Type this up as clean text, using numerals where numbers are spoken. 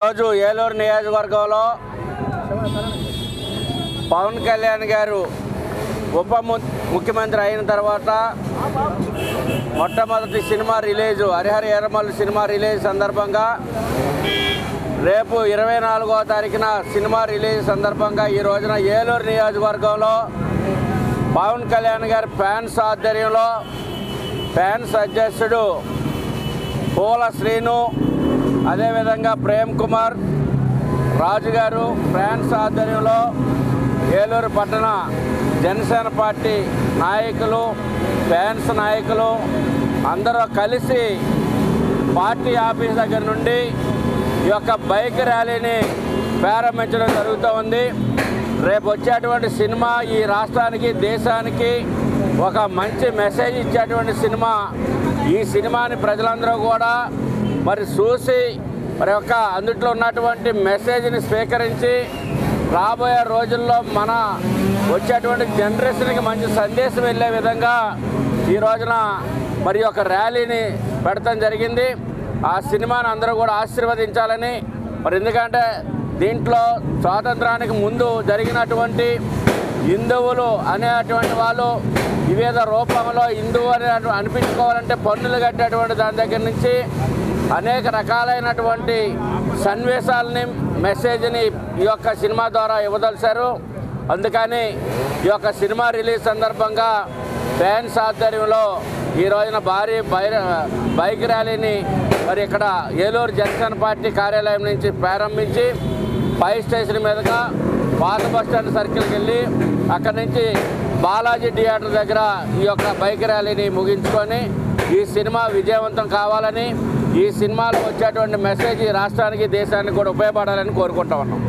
రోజు ఏలూరు నియోజకవర్గంలో పవన్ కళ్యాణ్ గారు ఉప ముఖ్యమంత్రి అయిన తర్వాత మొట్టమొదటి cinema release Harihara Veeramallu cinema release సందర్భంగా రేపు 24వ తారీఖున సినిమా రిలీజ్ సందర్భంగా ఈ రోజున ఏలూరు నియోజకవర్గంలో పవన్ కళ్యాణ్ గారి ఫ్యాన్స్ ఆధ్వర్యంలో ఫ్యాన్స్ అధ్యక్షుడు పూల శ్రీను అదేవిధంగా ప్రేమ్ కుమార్ రాజు గారు ఫ్యాన్స్ ఆధ్వర్యంలో ఏలూరు పట్టణ జనసేన పార్టీ నాయకులు ఫ్యాన్స్ నాయకులు అందరూ కలిసి పార్టీ ఆఫీస్ దగ్గర నుండి ఈ యొక్క బైక్ ర్యాలీని ప్రారంభించడం జరుగుతూ ఉంది. రేపు వచ్చేటువంటి సినిమా ఈ రాష్ట్రానికి దేశానికి ఒక మంచి మెసేజ్ ఇచ్చేటువంటి సినిమా. ఈ సినిమాని ప్రజలందరూ కూడా మరి చూసి మరి యొక్క అందుట్లో ఉన్నటువంటి మెసేజ్ని స్వీకరించి రాబోయే రోజుల్లో మన వచ్చేటువంటి జనరేషన్కి మంచి సందేశం వెళ్ళే విధంగా ఈ రోజున మరి ఒక ర్యాలీని పెడతాం జరిగింది. ఆ సినిమాని అందరూ కూడా ఆశీర్వదించాలని, మరి ఎందుకంటే దీంట్లో స్వాతంత్రానికి ముందు జరిగినటువంటి హిందువులు అనేటువంటి వాళ్ళు వివిధ రూపంలో హిందువు అని అనిపించుకోవాలంటే పన్నులు కట్టేటువంటి దాని దగ్గర నుంచి అనేక రకాలైనటువంటి సన్నివేశాలని మెసేజ్ని ఈ యొక్క సినిమా ద్వారా ఇవ్వదలిచారు. అందుకని ఈ యొక్క సినిమా రిలీజ్ సందర్భంగా ఫ్యాన్స్ ఆధ్వర్యంలో ఈ రోజున భారీ బైక్ ర్యాలీని మరి ఇక్కడ ఏలూరు జనసేన పార్టీ కార్యాలయం నుంచి ప్రారంభించి పై స్టేషన్ మీదుగా పాత బస్టాండ్ సర్కిల్కి వెళ్ళి అక్కడి నుంచి బాలాజీ థియేటర్ దగ్గర ఈ యొక్క బైక్ ర్యాలీని ముగించుకొని ఈ సినిమా విజయవంతం కావాలని, ఈ సినిమాలో వచ్చేటువంటి మెసేజ్ రాష్ట్రానికి దేశానికి కూడా ఉపయోగపడాలని కోరుకుంటా ఉన్నాం.